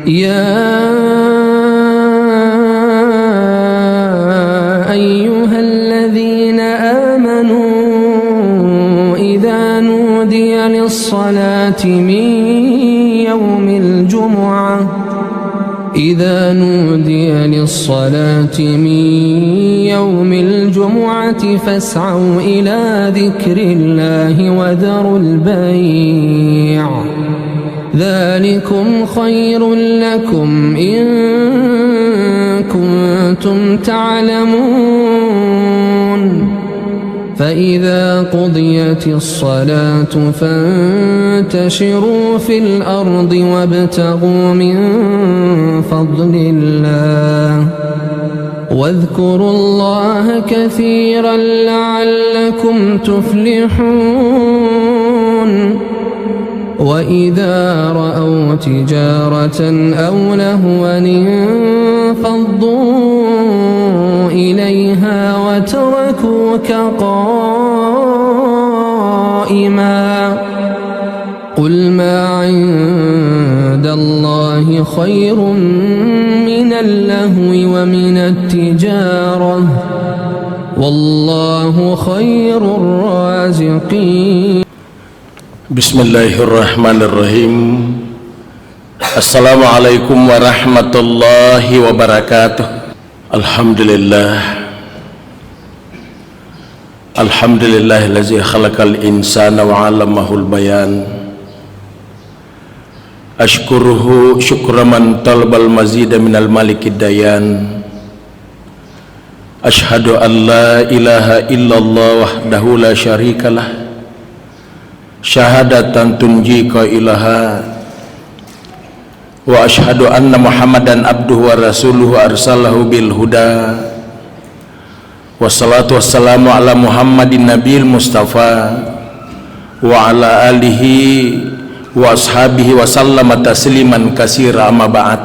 يا أيها الذين آمنوا إذا نودي للصلاة من يوم الجمعة فاسعوا إلى ذكر الله وذروا البيع ذلكم خير لكم إن كنتم تعلمون فإذا قضيت الصلاة فانتشروا في الأرض وابتغوا من فضل الله واذكروا الله كثيرا لعلكم تفلحون وإذا رأوا تجارة أو لهوا انفضوا إليها وتركوك قائما قل ما عند الله خير من اللهو ومن التجارة والله خير الرازقين. Bismillahirrahmanirrahim. Assalamualaikum warahmatullahi wabarakatuh. Alhamdulillahillazi khalaqal insana wa 'allamahul bayan. Ashkuruhu syukra man talabal mazida minal malikid dayan. Ashhadu an la ilaha illallah wahdahu la syarikalah syahadatan tunjika ilaha wa ashhadu anna muhammadan abduhu wa rasuluhu arsalahu bil huda wassalatu wassalamu ala muhammadin nabiyil mustafa wa ala alihi wa ashabihi wa sallama tasliman katsira amma ba'd.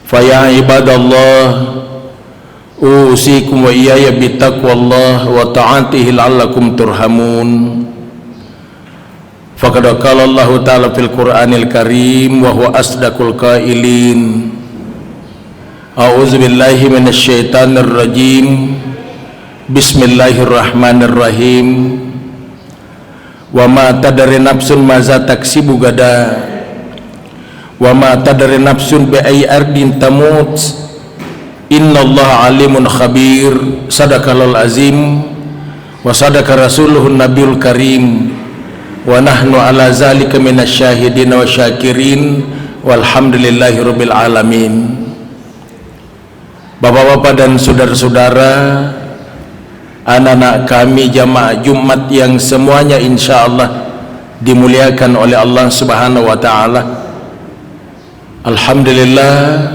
Fa ya ibadallah usikum wa iyaya bittaqwallah wa ta'atihi la'allakum turhamun. Faqad qala Allah ta'ala fil Qur'anil Karim wa huwa asdaqul qailin. A'udzu billahi minasy syaithanir rajim. Bismillahirrahmanirrahim. Wa ma tadri nafsun maza taksibu gada. Wa ma tadri nafsun bi ayyi ardin tamut. Innallaha alimun khabir. Sadaqallahul azim wa sadaqa rasuluhun nabiyul karim. Wa nahnu ala zalika minasyahidin wa syakirin walhamdulillahi rabbil alamin. Bapak-bapak dan saudara-saudara, anak-anak kami jamaah Jumat yang semuanya insyaallah dimuliakan oleh Allah Subhanahu wa taala. Alhamdulillah,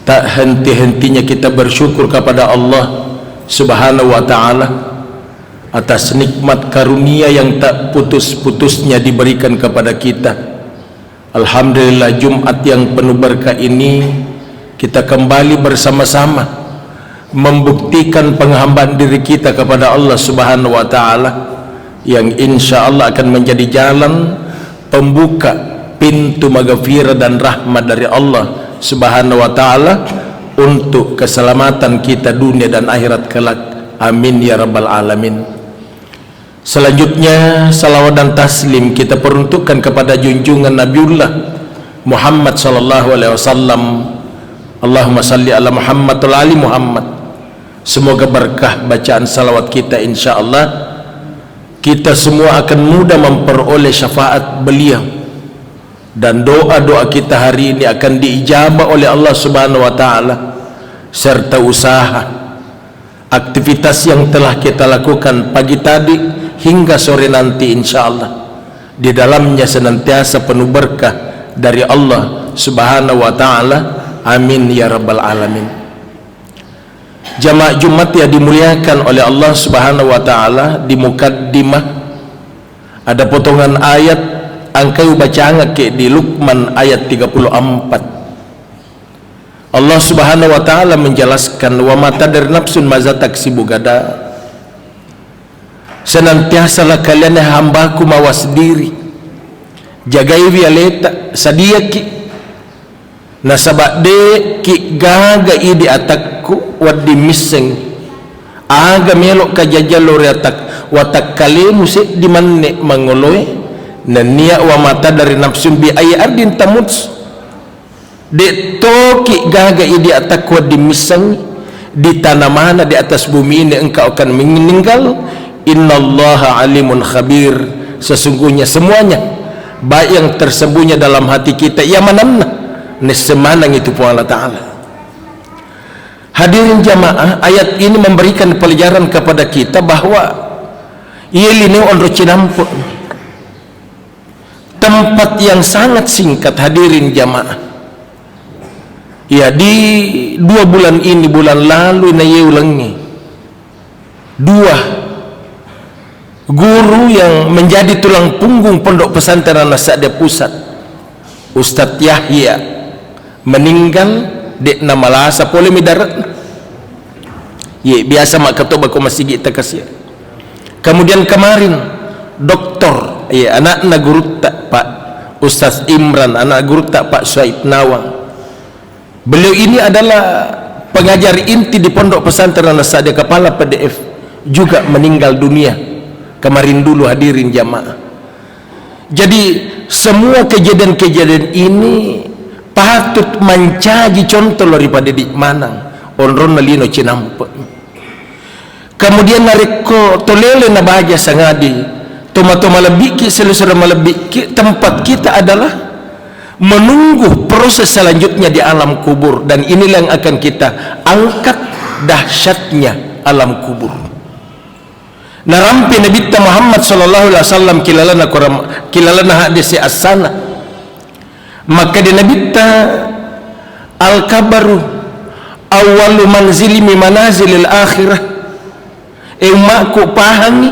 tak henti-hentinya kita bersyukur kepada Allah Subhanahu wa taala atas nikmat karunia yang tak putus-putusnya diberikan kepada kita. Alhamdulillah, Jumat yang penuh berkah ini kita kembali bersama-sama membuktikan penghambaan diri kita kepada Allah Subhanahu wa taala yang insyaallah akan menjadi jalan pembuka pintu maghfirah dan rahmat dari Allah Subhanahu wa taala untuk keselamatan kita dunia dan akhirat kelak. Amin ya rabbal alamin. Selanjutnya salawat dan taslim kita peruntukkan kepada junjungan Nabiullah Muhammad sallallahu alaihi wasallam. Allahumma salli ala Muhammad wa ali Muhammad. Semoga berkah bacaan salawat kita insyaallah kita semua akan mudah memperoleh syafaat beliau dan doa-doa kita hari ini akan diijabah oleh Allah Subhanahu wa taala serta usaha aktivitas yang telah kita lakukan pagi tadi hingga sore nanti insyaallah di dalamnya senantiasa penuh berkah dari Allah Subhanahu wa taala. Amin ya rabbal alamin. Jamaah Jumat yang dimuliakan oleh Allah Subhanahu wa taala, di mukaddimah ada potongan ayat angkai bacaan ke di Luqman ayat 34. Allah Subhanahu wa taala menjelaskan wa ma tadri nafsun maza taksibu gada. Senantiasalah kalian hambaku mawas diri, jagai vialeta sadia ki nasabak de ki gaga idi atakku waddi miseng aga melok ka jajalore atak watak kalimu se di manne mangoloy nania wa mata dari nafsu bi ayadin tamuts de toki gaga idi atakku waddi miseng di tanah mana di atas bumi ini engkau akan meninggal. Innallaha alimun khabir, sesungguhnya semuanya baik yang tersembunyi dalam hati kita ya manamna nesemanang itu pun Allah Ta'ala. Hadirin jamaah, ayat ini memberikan pelajaran kepada kita bahwa ini onro cinampu tempat yang sangat singkat. Hadirin jamaah, ya di 2 bulan ini, bulan lalu na ulangi 2 guru yang menjadi tulang punggung pondok pesantren Al-Sa'dah Pusat, Ustadz Yahya, meninggal di nama lasa polemi darat. Ye biasa mak ketua bako masih kita kasih. Kemudian kemarin doktor, ya anak guru tak Pak Ustadz Imran, anak guru tak Pak Syahid Nawang. Beliau ini adalah pengajar inti di pondok pesantren Al-Sa'dah, kepala PDF, juga meninggal dunia kemarin dulu. Hadirin jamaah, jadi semua kejadian-kejadian ini patut menjadi contoh daripada di Manang onron nalino cinampe. Kemudian nareko tolele na bahagia sangadi tomato malabiki selusura malabiki. Tempat kita adalah menunggu proses selanjutnya di alam kubur, dan inilah yang akan kita angkat dahsyatnya alam kubur. Narampi Nabi Muhammad sallallahu alaihi wasallam kilalana hadis asana, maka di Nabi al kabaru awalu manzili mi manazilil akhirah, umatku pahami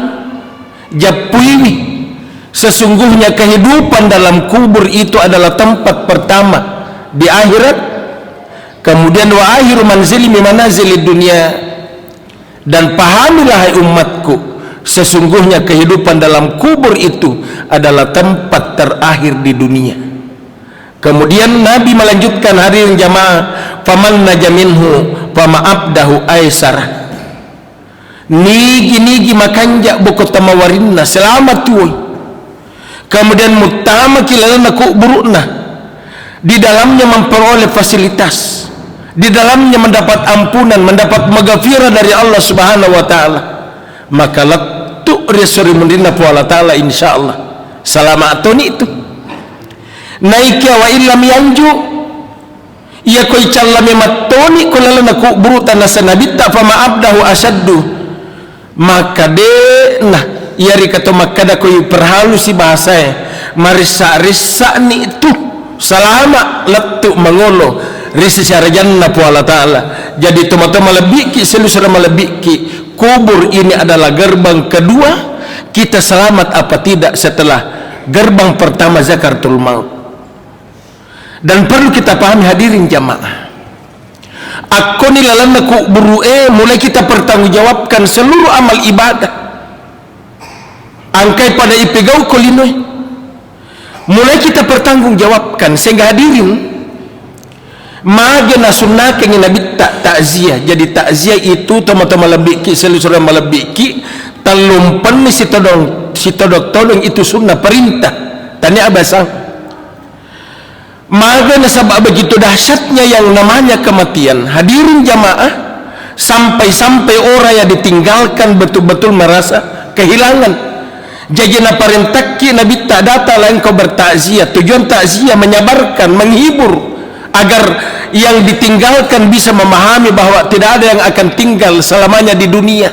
japuini sesungguhnya kehidupan dalam kubur itu adalah tempat pertama di akhirat. Kemudian wa akhiru manzili mi manazilid dunia, dan pahamilah umatku sesungguhnya kehidupan dalam kubur itu adalah tempat terakhir di dunia. Kemudian Nabi melanjutkan, hadirin jamaah, faman najaminhu pamaabdahu aisarah, nigi makanja boko tamawarinna selamat tuh. Kemudian mutama kilalana kuburuna, di dalamnya memperoleh fasilitas, di dalamnya mendapat ampunan, mendapat maghfirah dari Allah Subhanahu wa taala. Maka letuk resuri mendina pu Allah taala insyaallah salamatun itu naiki wa illam yanju ia koi callame matoni kulalana ku burutan nasanabita fama abdahu asaddu, maka nah iari kata makada koi perhalusi bahasanya marisa-risa ni itu salama letuk mangolo risa syara jannah pu Allah taala. Jadi teman-teman malabiki selusura malabiki, kubur ini adalah gerbang kedua kita selamat apa tidak setelah gerbang pertama zakaratul maut. Dan perlu kita pahami hadirin jamaah, aku ni lalana kubur mulai kita pertanggungjawabkan seluruh amal ibadah angkai pada ipegau kolinoy, mulai kita pertanggungjawabkan sehingga hadirin magena sunnah kengin nabi takziah. Jadi takziah itu teman-teman malabiki selusura malabiki talumpan ni si todong itu sunnah perintah tanya abasang magena sabab begitu dahsyatnya yang namanya kematian. Hadirin jamaah, sampai orang yang ditinggalkan betul-betul merasa kehilangan. Jadi na perintah nabi tak data lain kau bertakziah, tujuan takziah menyabarkan, menghibur agar yang ditinggalkan bisa memahami bahwa tidak ada yang akan tinggal selamanya di dunia.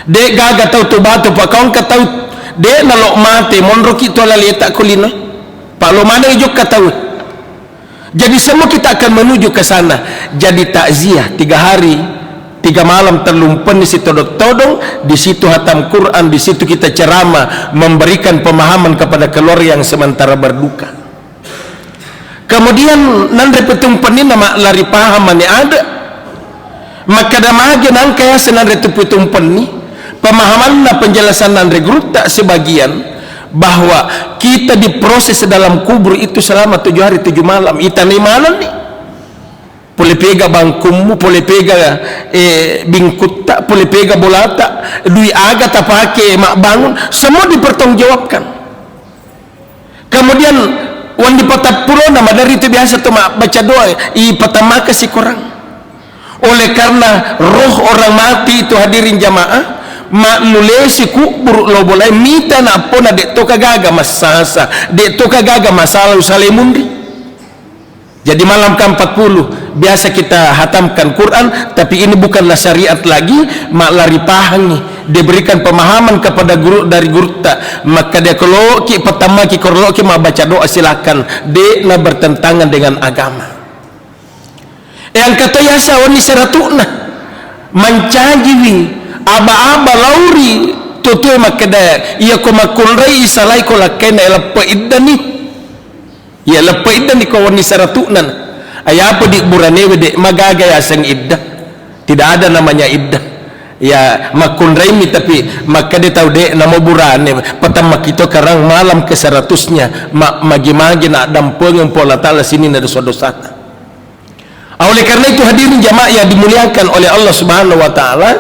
Dek gaga tahu tu batu pak kawan katahu dek nalok mate monroki tu ala letak kulino pak lo mana ijuk katahu. Jadi semua kita akan menuju ke sana. Jadi takziah 3 hari 3 malam terlumpen di situ todong, di situ hatam Quran, di situ kita ceramah memberikan pemahaman kepada keluarga yang sementara berduka. Kemudian nandre petumpen ini nama lari pahaman yang ada, maka damaga nangkaya senandre petumpen ini pemahaman na penjelasan nandre guru tak sebagian bahwa kita diproses dalam kubur itu selama 7 hari 7 malam. Itani malam nih boleh pega bangkumu, boleh pega bingkutta, boleh pega bolata, dui aga tak pakai mak bangun, semua dipertanggungjawabkan. Kemudian wan di patapuro nama dari itu biasa tuh mak baca doa i patamaka si korang. Oleh karena roh orang mati itu hadirin jamaah, mak lulesi kubur lo boleh mita na pona dek to kagaga masasa, dek to kagaga masalah usalemundi. Jadi malam ke-40 biasa kita hatamkan Quran, tapi ini bukanlah syariat lagi, mak lari pahangi, diberikan pemahaman kepada guru dari guru tak, maka dia kalau ki pertama ki korlo ki mau baca doa silakan, dia lah bertentangan dengan agama. Yang kata yasa wani seratuna mancajiwi aba-aba lauri tutu makada iya ko makulrai salai ko lakena elapa iddani. Ya lepa iddah ni kawan ni saratunan. Ayah apa di buranewe dek magaga ya sang iddah. Tidak ada namanya iddah. Ya makun raimi tapi maka dia tahu dek nama burane. Pertama kita karang malam ke 100-nya magi-magi nak dampeng yang pola ta'ala sini ada dosa-dosa. Oleh karena itu hadirin jamaah yang dimuliakan oleh Allah Subhanahu wa taala,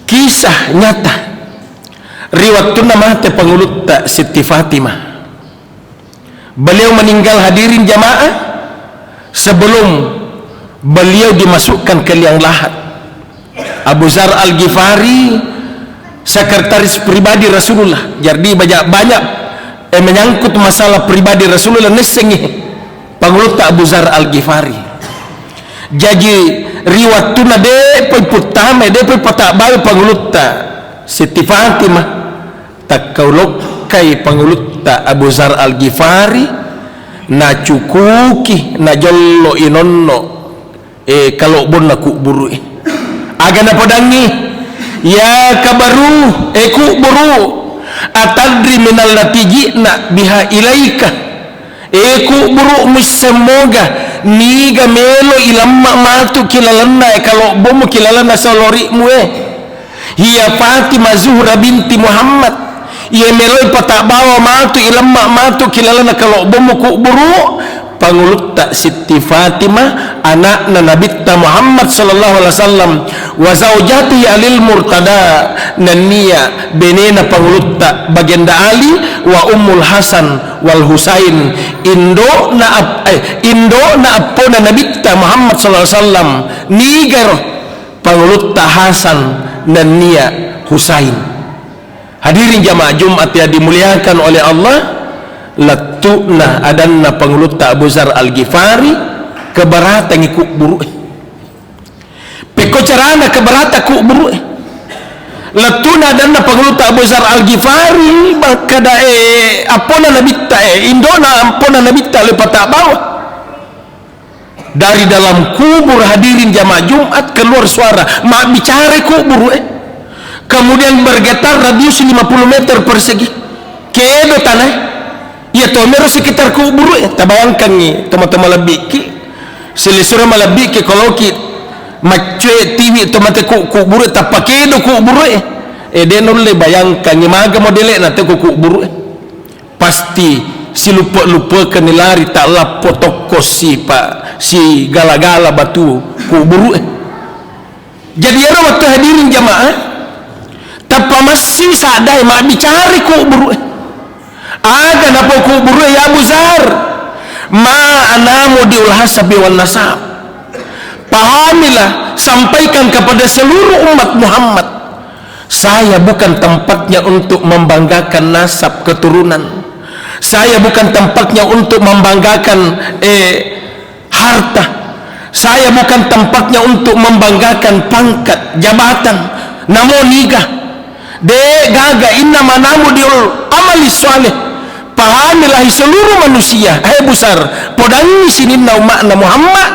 kisah nyata riwayat nama teh pangulut Siti Fatimah. Beliau meninggal hadirin jamaah sebelum beliau dimasukkan ke liang lahat. Abu Zar Al-Ghifari sekretaris pribadi Rasulullah, jadi banyak menyangkut masalah pribadi Rasulullah nesengi pangulut Abu Zar Al-Ghifari. Jadi riwayat tuna de putame de patak bayu pangulut Siti Fatimah takaulok kai pangulut Abu Zar Al-Ghifari na cukuki na jollo inonno kalau bon na kuburu aga na podangi ya kabaru kuburu atadri minal latijina biha ilaika kuburu musemoga niga melo ilamma matu kilalana kalau bomu kilalana salorimu hiya Fatimah Zuhra binti Muhammad ia meloi patak bawa matu ilamma matu kilalana kalau bomu kuburu pangulut Siti Fatimah anakna Nabi Muhammad sallallahu alaihi wasallam wa zaujati alil murtada nania benena pangulut bagenda Ali wa ummul Hasan wal Husain indo na apona Nabi Muhammad sallallahu alaihi wasallam nigar pangulut Hasan nania Husain. Hadirin jamaah Jumat yang dimuliakan oleh Allah, latuna adanna pangulut Abu Zar Al-Ghifari keberatan ikut buru peko carana keberatan ku buru latuna adanna pangulut Abu Zar Al-Ghifari makada apona nabita indona apona nabita lepata bawah dari dalam kubur. Hadirin jamaah Jumat keluar suara mak bicara kubur kemudian bergetar radius 50 meter persegi kedo tanah ya tomero sekitar kubur tabayangkan ni teman-teman lebih ki selisura malabik ki kalau ki macwe TV tomate kubur tapakedo kubur denol le bayangkan ni maga modele na te kubur pasti si lupa kenilari tak lapo toko si gala-gala batu kubur jadi ada waktu hadirin jamaah tapi masih sadai mak bicara kubur ada napa kubur ya Abu Zar ma anamu diul hasabi wal nasab. Pahamilah, sampaikan kepada seluruh umat Muhammad, saya bukan tempatnya untuk membanggakan nasab keturunan, saya bukan tempatnya untuk membanggakan harta, saya bukan tempatnya untuk membanggakan pangkat jabatan. Namun nikah de gaga inna manamu diul amali soleh. Pahamilah seluruh manusia, hai besar podangi sini makna Muhammad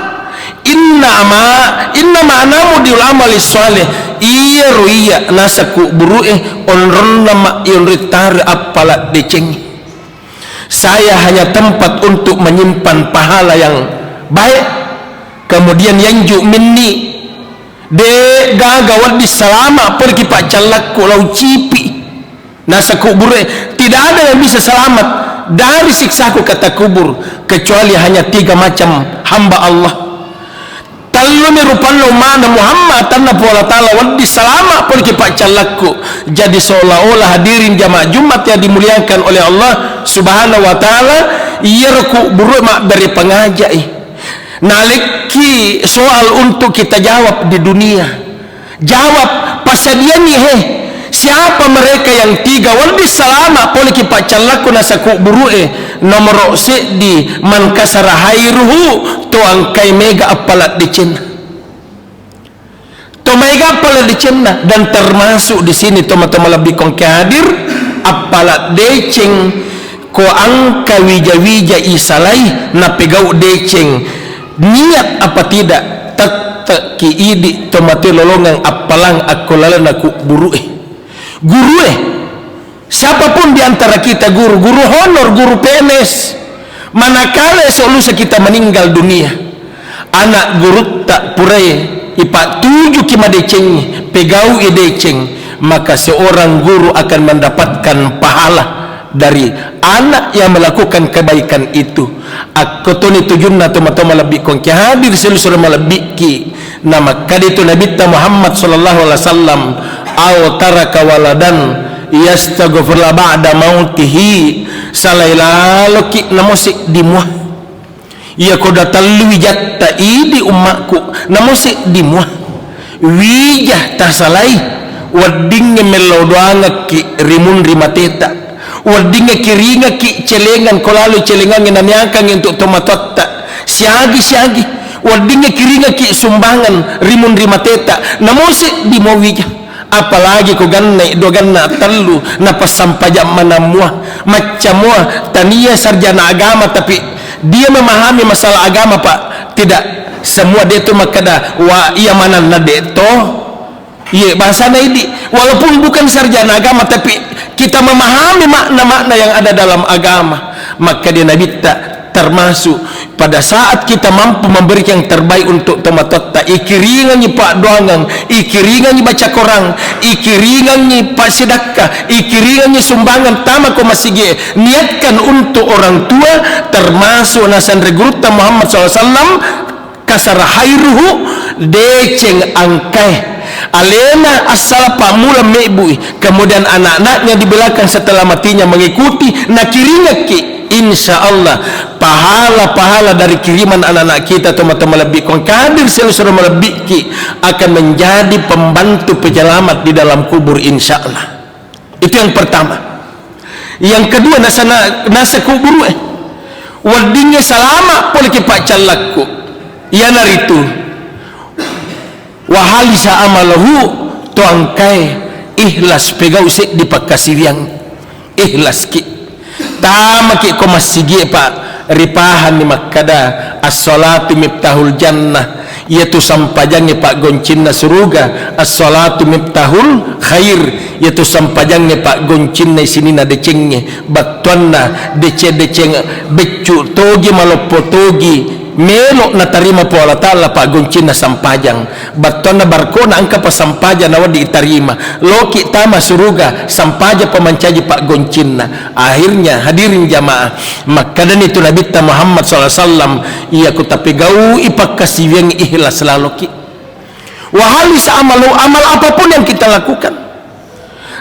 inna manamu diul amali soleh. Iya ruiya nasaku buru'eh onron nama yonritar apalat deceng. Saya hanya tempat untuk menyimpan pahala yang baik. Kemudian yanju minni de gagawat di selama pergi pak calak lau cipi nasa kubur. Tidak ada yang bisa selamat dari siksaku, kata kubur, kecuali hanya 3 macam hamba Allah. Talumi rupanlo mana Muhammad tanna pola ta'ala waddi salama polki pacalaku. Jadi seolah-olah hadirin jamaah Jumat yang dimuliakan oleh Allah subhanahu wa ta'ala, iyarku buru mak dari pengajai naliki soal untuk kita jawab di dunia. Jawab pasadiani siapa mereka yang 3 waddi salama polki pacalaku nasaku buru nomor di man kasara hairuhu to angkai mega apalat dicena, to mega apalat dicena. Dan termasuk di sini teman-teman lebih kongke hadir apalat deceng ko angka wija-wija isalai na pegau deceng niat apa tidak tak ki idi tomate lolongang apalang akolala naku buru guru siapapun di antara kita, guru honor, guru PNS, manakala selusa kita meninggal dunia, anak guru tak purai ipa 7 kima deceng pegau deceng, maka seorang guru akan mendapatkan pahala dari anak yang melakukan kebaikan itu. Aku tuni tujunna teman-teman lebih kongki hadir seluruh lebih ki nama kaditu Nabi Muhammad sallallahu alaihi wasallam aw taraka waladan yastaghfirullah ba'da mautihi salailalo ki namosik dimuah iya koda talwi jatta idi ummaku namosik dimuah wijah tasalai wadinge melodoanga ki rimun rimateta wadinge kiringa ki celengan kolalu celengan nanyangkang untuk tomatotta siagi wadinge kiringa ki sumbangan rimun rimateta namosik dimuah wijah. Apalagi ko ganna do ganna tellu na pasampajam manamua macam muah tania sarjana agama tapi dia memahami masalah agama Pak. Tidak semua dia tu makada wa iya manan na deto iya bahasa ini walaupun bukan sarjana agama tapi kita memahami makna-makna yang ada dalam agama, maka dia Nabi termasuk pada saat kita mampu memberi yang terbaik untuk tomatotta ikiringannya pak doangan, ikiringannya baca korang, ikiringannya pak sedekah, ikiringannya sumbangan tama ko masige niatkan untuk orang tua, termasuk nasan regruta Muhammad SAW kasar hairuhu deceng angkai alena asal pamula mebui, kemudian anak-anaknya di belakang setelah matinya mengikuti nakiringa ki. Insya Allah pahala-pahala dari kiriman anak-anak kita teman-teman lebih kadir seluruh melebih ki akan menjadi pembantu penyelamat di dalam kubur insya Allah. Itu yang pertama. Yang kedua nasa kubur wadingnya salama boleh kipak calaku ya naritu wahalisa amalahu tuangkai ikhlas pegau sik dipakasiriang ikhlas ki tama ki ko masigi pak ripahan ni makada as-salatu miftahul jannah yaitu sampajangnya pak goncinna suruga, as-salatu miftahul khair yaitu sampajangnya pak goncinna sinina decengnya batwanna deceng becu togi malopo togi melok na tarima po Allah Ta'ala pak goncinna sampajang batwanna barkona angka pa sampaja nawa ditarima loki tama suruga sampaja pemancaji pak goncinna. Akhirnya hadirin jamaah maka dan itu Nabi Muhammad SAW ia ku tapi gau ipak kasih yang ikhlas selalu ki wahalis amal apapun yang kita lakukan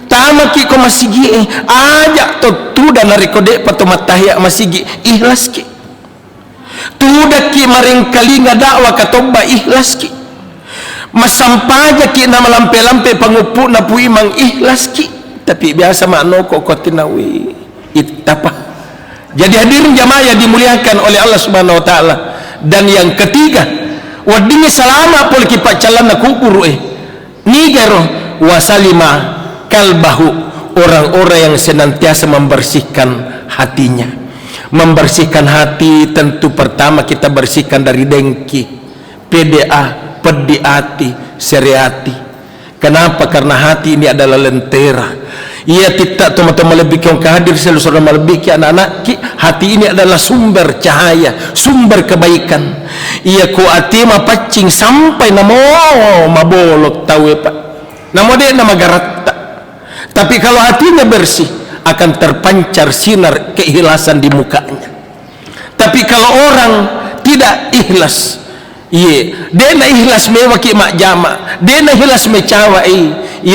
tama ki ko masigi ajak tu dan rekode patomatahya masigi ikhlas ki tudak ki maring kalinga dakwah katoba ikhlas ki masampaja ki nama lampe-lampe pangupu na puimang ikhlas ki tapi biasa makno ko kotinawi ittapa. Jadi hadirin jamaah yang dimuliakan oleh Allah Subhanahu wa taala. Dan yang ketiga wadingi salama pol ki pacalana kubur nigaro wasalima kalbahu orang-orang yang senantiasa membersihkan hatinya. Membersihkan hati tentu pertama kita bersihkan dari dengki, PDA, pedih hati, seriati. Kenapa? Karena hati ini adalah lentera. Ia tidak teman-teman lebih kau hadir seluruh lebih ki anak-anak ki hati ini adalah sumber cahaya, sumber kebaikan. Ia ku atima pacing sampai namo mabolok tahu pak. Namo dia nama garatta. Tapi kalau hatinya bersih, akan terpancar sinar keikhlasan di mukanya. Tapi kalau orang tidak ikhlas, dia na ikhlas mewaki mak jama, dia na ikhlas mecawai,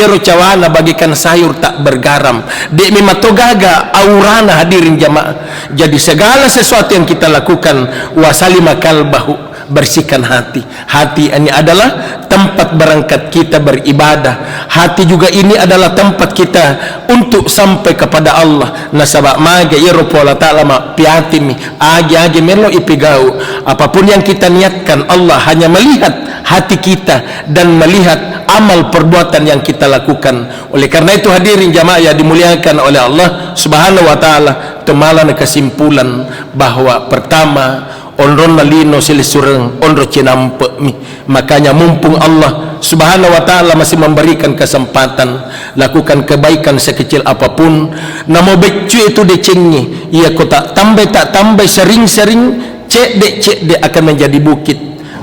ro cawana bagikan sayur tak bergaram, dia mematogaga aurana hadirin jamaah. Jadi segala sesuatu yang kita lakukan, wasalima kalbahu, bersihkan hati. Hati ini adalah tempat berangkat kita beribadah. Hati juga ini adalah tempat kita untuk sampai kepada Allah. Nasabak mage iro pola ta'ala ma piatimi agi melo ipigau. Apapun yang kita niatkan, Allah hanya melihat hati kita dan melihat amal perbuatan yang kita lakukan. Oleh karena itu hadirin jamaah yang dimuliakan oleh Allah Subhanahu wa taala, temalan kesimpulan bahwa pertama, onron nalino silisureng onro cinampe mi. Makanya mumpung Allah Subhanahu wa taala masih memberikan kesempatan, lakukan kebaikan sekecil apapun. Namo becu itu decengi, ia ko tak tambah sering-sering, cek dek akan menjadi bukit.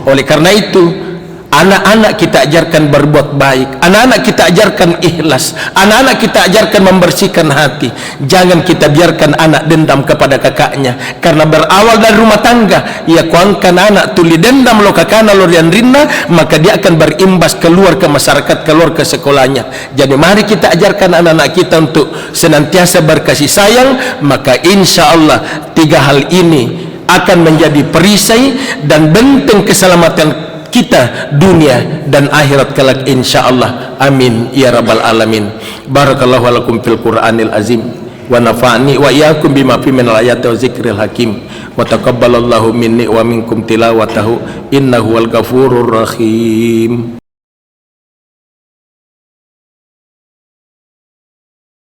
Oleh karena itu, anak-anak kita ajarkan berbuat baik, anak-anak kita ajarkan ikhlas, anak-anak kita ajarkan membersihkan hati. Jangan kita biarkan anak dendam kepada kakaknya, karena berawal dari rumah tangga. Ia kuangkan anak tuli dendam lo kakana lo yang rinna, maka dia akan berimbas keluar ke masyarakat, keluar ke sekolahnya. Jadi mari kita ajarkan anak-anak kita untuk senantiasa berkasih sayang. Maka insya Allah 3 hal ini akan menjadi perisai dan benteng keselamatan kita dunia dan akhirat kelak insyaallah. Amin ya rabbal alamin. Barakallahu lakum fil Qur'anil azim wa nafa'ni wa iyyakum bima fi minal ayati wa zikril hakim wa taqabbalallahu minni wa minkum tilawatahu innahu wal ghafurur rahim.